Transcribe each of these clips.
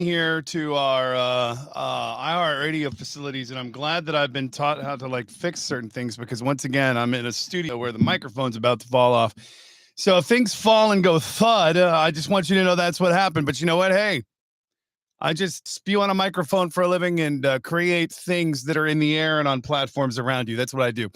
here to our iHeartRadio facilities, and I'm glad that I've been taught how to like fix certain things because once again, I'm in a studio where the microphone's about to fall off. So if things fall and go thud, I just want you to know that's what happened. But you know what? Hey, I just spew on a microphone for a living and create things that are in the air and on platforms around you. That's what I do.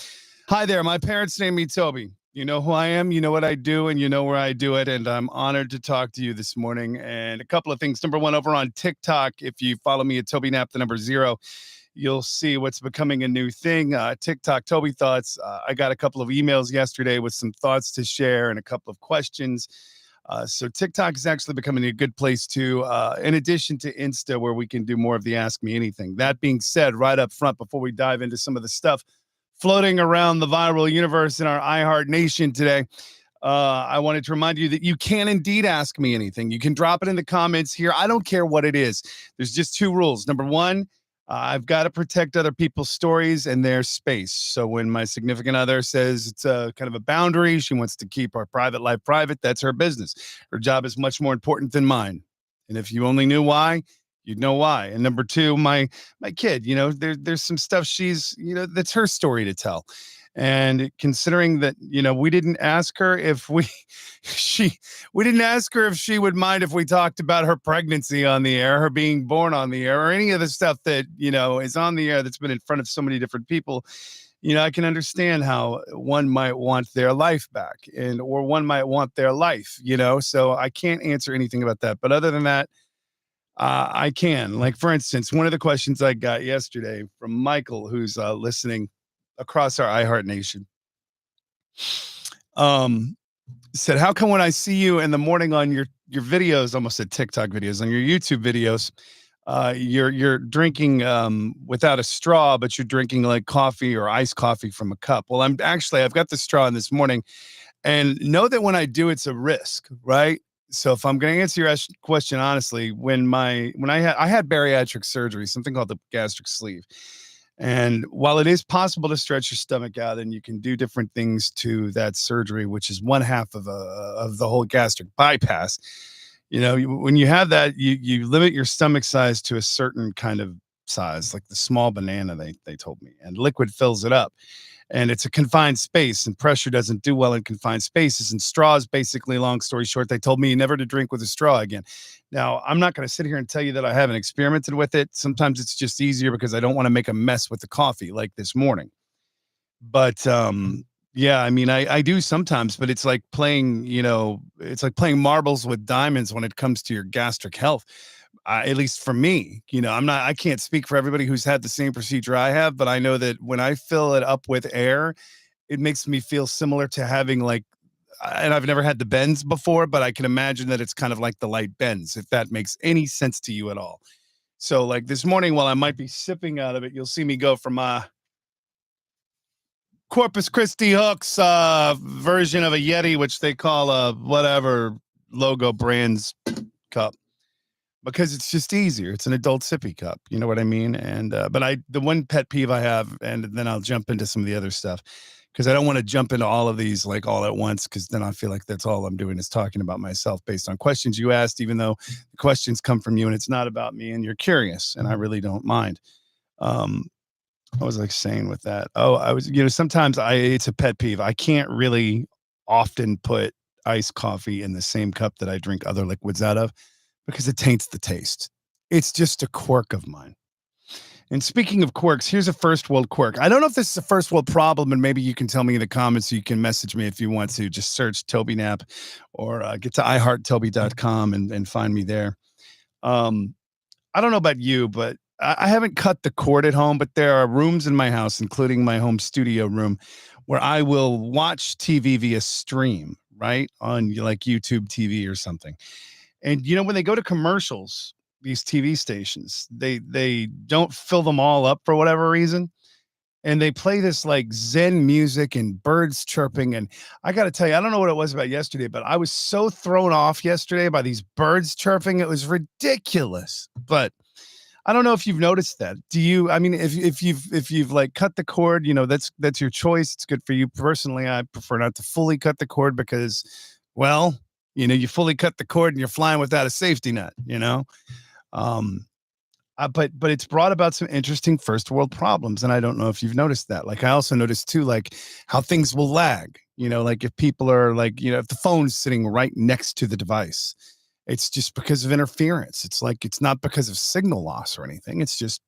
Hi there. My parents named me Toby. You know who I am, you know what I do, and you know where I do it. And I'm honored to talk to you this morning. And a couple of things. Number one, over on TikTok, if you follow me at Toby Knapp, the number 0, you'll see what's becoming a new thing. TikTok Toby Thoughts. I got a couple of emails yesterday with some thoughts to share and a couple of questions. So TikTok is actually becoming a good place too, in addition to Insta, where we can do more of the Ask Me Anything. That being said, right up front, before we dive into some of the stuff floating around the viral universe in our iHeart Nation today, I wanted to remind you that you can indeed ask me anything. You can drop it in the comments here. I don't care what it is. There's just two rules. Number one, I've got to protect other people's stories and their space. So when my significant other says it's a kind of a boundary, she wants to keep our private life private, that's her business. Her job is much more important than mine. And if you only knew why, you'd know why. And number two, my kid, there's some stuff that's her story to tell. And considering that, we didn't ask her if she we didn't ask her if she would mind if we talked about her pregnancy on the air, her being born on the air, or any of the stuff that, is on the air that's been in front of so many different people. I can understand how one might want their life back or one might want their life, so I can't answer anything about that. But other than that, I can. Like, for instance, one of the questions I got yesterday from Michael, who's listening across our iHeart Nation, um, said, "How come when I see you in the morning on your videos, almost said TikTok videos, on your YouTube videos, you're drinking without a straw, but you're drinking like coffee or iced coffee from a cup?" Well, I've got the straw in this morning, and know that when I do, it's a risk, right? So if I'm going to answer your question honestly, when I had bariatric surgery, something called the gastric sleeve, and while it is possible to stretch your stomach out, and you can do different things to that surgery, which is one half of the whole gastric bypass, when you have that, you limit your stomach size to a certain kind of size, like the small banana, they told me, and liquid fills it up, and it's a confined space, and pressure doesn't do well in confined spaces. And straws, basically, long story short, they told me never to drink with a straw again. Now, I'm not going to sit here and tell you that I haven't experimented with it. Sometimes it's just easier because I don't want to make a mess with the coffee like this morning. But yeah, I mean, I do sometimes, but it's like playing marbles with diamonds when it comes to your gastric health. At least for me, I can't speak for everybody who's had the same procedure I have, but I know that when I fill it up with air, it makes me feel similar to having like, and I've never had the bends before, but I can imagine that it's kind of like the light bends, if that makes any sense to you at all. So like this morning, while I might be sipping out of it, you'll see me go from Corpus Christi Hooks version of a Yeti, which they call a whatever logo brands cup, because it's just easier. It's an adult sippy cup. You know what I mean? And but the one pet peeve I have, and then I'll jump into some of the other stuff, because I don't want to jump into all of these like all at once, because then I feel like that's all I'm doing is talking about myself based on questions you asked, even though the questions come from you and it's not about me and you're curious, and I really don't mind. Um, I was like saying with that. Oh, I was, sometimes it's a pet peeve. I can't really often put iced coffee in the same cup that I drink other liquids out of because it taints the taste. It's just a quirk of mine. And speaking of quirks, here's a first world quirk. I don't know if this is a first world problem, and maybe you can tell me in the comments. You can message me if you want to. Just search Toby Knapp, or get to iHeartToby.com and find me there. Um, I don't know about you, but I haven't cut the cord at home, but there are rooms in my house, including my home studio room, where I will watch TV via stream, right? On like YouTube TV or something. And when they go to commercials, these TV stations, they don't fill them all up for whatever reason. And they play this like Zen music and birds chirping. And I got to tell you, I don't know what it was about yesterday, but I was so thrown off yesterday by these birds chirping. It was ridiculous. But I don't know if you've noticed that. Do you? I mean, if you've like cut the cord, that's your choice. It's good for you personally. I prefer not to fully cut the cord because, well, you fully cut the cord and you're flying without a safety net. Um, but it's brought about some interesting first world problems, and I don't know if you've noticed that. Like, I also noticed too, like how things will lag. Like if people are like, if the phone's sitting right next to the device, it's just because of interference. It's like it's not because of signal loss or anything. It's just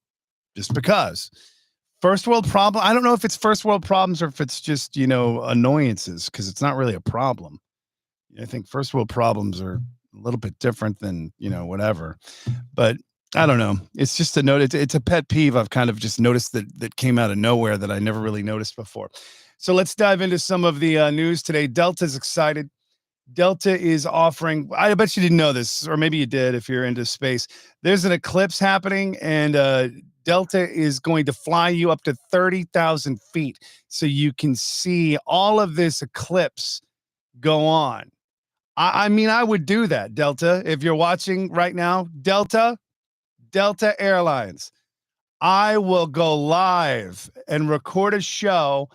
because. First world problem. I don't know if it's first world problems or if it's just annoyances because it's not really a problem. I think first world problems are a little bit different than whatever. But I don't know. It's just a note. It's a pet peeve I've kind of just noticed that came out of nowhere that I never really noticed before. So let's dive into some of the news today. Delta's excited. Delta is offering, I bet you didn't know this, or maybe you did if you're into space. There's an eclipse happening, and Delta is going to fly you up to 30,000 feet so you can see all of this eclipse go on. I mean, I would do that, Delta. If you're watching right now, Delta Airlines, I will go live and record a show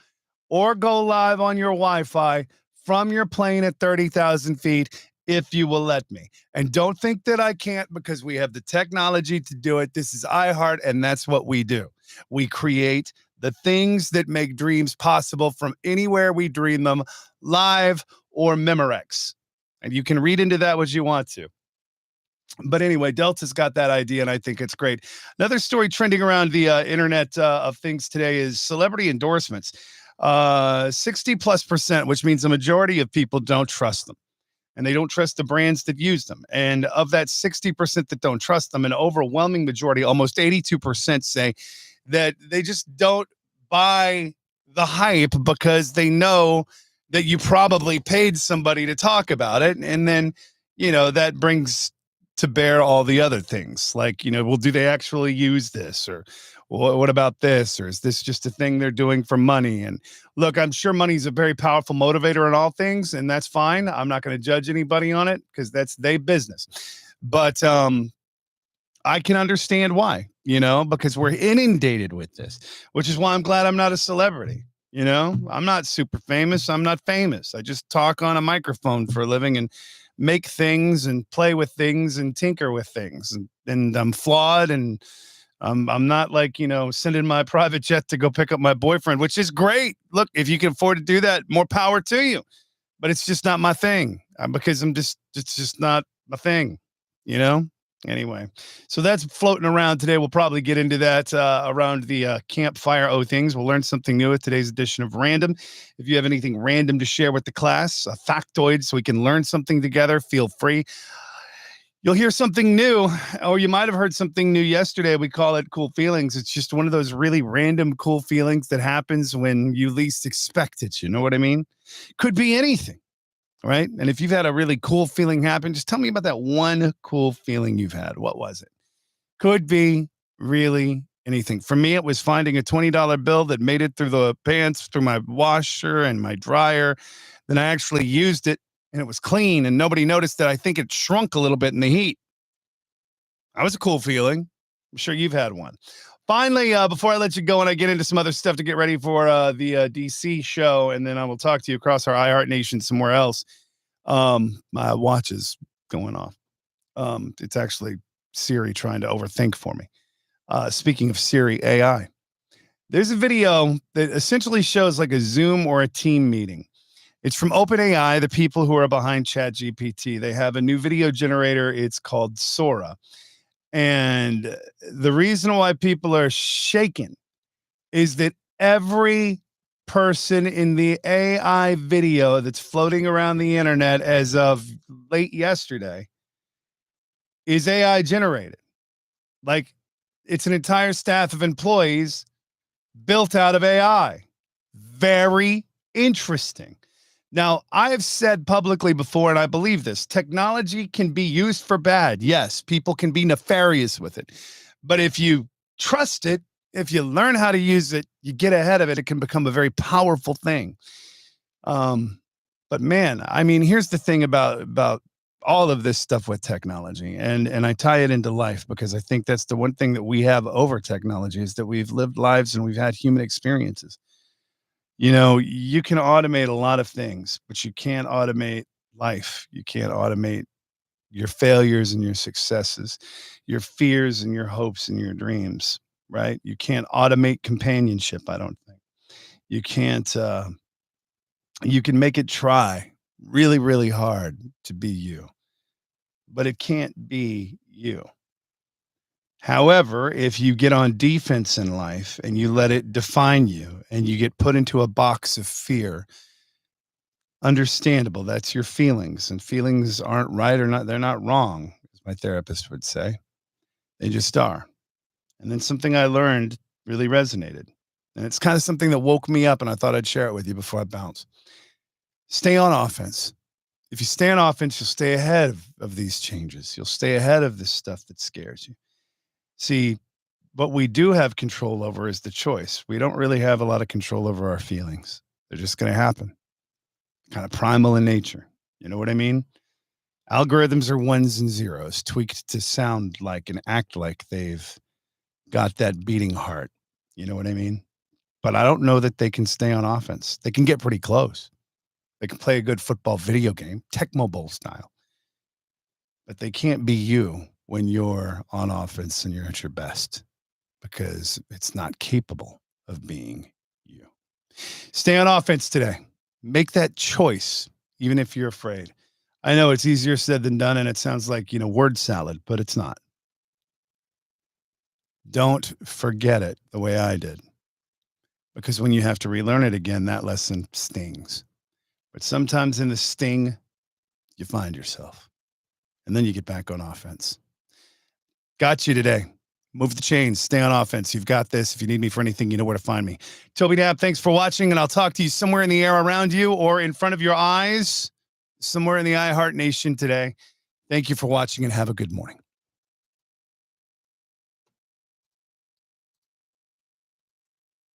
or go live on your Wi-Fi from your plane at 30,000 feet if you will let me. And don't think that I can't because we have the technology to do it. This is iHeart, and that's what we do. We create the things that make dreams possible from anywhere we dream them, live or Memorex. And you can read into that what you want to. But anyway, Delta's got that idea, and I think it's great. Another story trending around the internet of things today is celebrity endorsements. 60 plus percent, which means the majority of people don't trust them. And they don't trust the brands that use them. And of that 60% that don't trust them, an overwhelming majority, almost 82%, say that they just don't buy the hype because they know that you probably paid somebody to talk about it. And then, that brings to bear all the other things like, well, do they actually use this? Or what about this? Or is this just a thing they're doing for money? And look, I'm sure money's a very powerful motivator in all things, and that's fine. I'm not going to judge anybody on it because that's their business. But I can understand why, because we're inundated with this, which is why I'm glad I'm not a celebrity. I'm not super famous. I'm not famous. I just talk on a microphone for a living and make things and play with things and tinker with things. And I'm flawed, and I'm not like, sending my private jet to go pick up my boyfriend, which is great. Look, if you can afford to do that, more power to you. But it's just not my thing because it's just not my thing, you know? Anyway, so that's floating around today. We'll probably get into that around the campfire things. We'll learn something new with today's edition of Random. If you have anything random to share with the class, a factoid so we can learn something together, feel free. You'll hear something new, or you might have heard something new yesterday. We call it cool feelings. It's just one of those really random cool feelings that happens when you least expect it. You know what I mean? Could be anything, right? And if you've had a really cool feeling happen, just tell me about that one cool feeling you've had. What was it? Could be really anything. For me, it was finding a $20 bill that made it through the pants, through my washer and my dryer. Then I actually used it and it was clean and nobody noticed that. I think it shrunk a little bit in the heat. That was a cool feeling. I'm sure you've had one. Finally, before I let you go and I get into some other stuff to get ready for the DC show, and then I will talk to you across our iHeart Nation somewhere else. My watch is going off. It's actually Siri trying to overthink for me. Speaking of Siri AI, there's a video that essentially shows like a Zoom or a team meeting. It's from OpenAI, the people who are behind ChatGPT. They have a new video generator. It's called Sora. And the reason why people are shaken is that every person in the AI video that's floating around the internet as of late yesterday is AI generated. Like it's an entire staff of employees built out of AI. Very interesting. Now, I have said publicly before, and I believe this, technology can be used for bad. Yes, people can be nefarious with it. But if you trust it, if you learn how to use it, you get ahead of it, it can become a very powerful thing. But man, I mean, here's the thing about all of this stuff with technology, and I tie it into life because I think that's the one thing that we have over technology is that we've lived lives and we've had human experiences. You can automate a lot of things, but you can't automate life. You can't automate your failures and your successes, your fears and your hopes and your dreams, right? You can't automate companionship, I don't think. You can't, you can make it try really, really hard to be you, but it can't be you. However, if you get on defense in life and you let it define you and you get put into a box of fear, understandable. That's your feelings, and feelings aren't right or not. They're not wrong, as my therapist would say. They just are. And then something I learned really resonated. And it's kind of something that woke me up, and I thought I'd share it with you before I bounce. Stay on offense. If you stay on offense, you'll stay ahead of these changes. You'll stay ahead of this stuff that scares you. See, what we do have control over is the choice. We don't really have a lot of control over our feelings. They're just going to happen, kind of primal in nature. You know what I mean? Algorithms are ones and zeros, tweaked to sound like and act like they've got that beating heart. You know what I mean? But I don't know that they can stay on offense. They can get pretty close. They can play a good football video game, Tecmo Bowl style, but they can't be you when you're on offense and you're at your best because it's not capable of being you. Stay on offense today. Make that choice, even if you're afraid. I know it's easier said than done, and it sounds like, word salad, but it's not. Don't forget it the way I did, because when you have to relearn it again, that lesson stings. But sometimes in the sting, you find yourself, and then you get back on offense. Got you today. Move the chains. Stay on offense. You've got this. If you need me for anything, you know where to find me. Toby Dab, thanks for watching, and I'll talk to you somewhere in the air around you or in front of your eyes, somewhere in the iHeart Nation today. Thank you for watching, and have a good morning.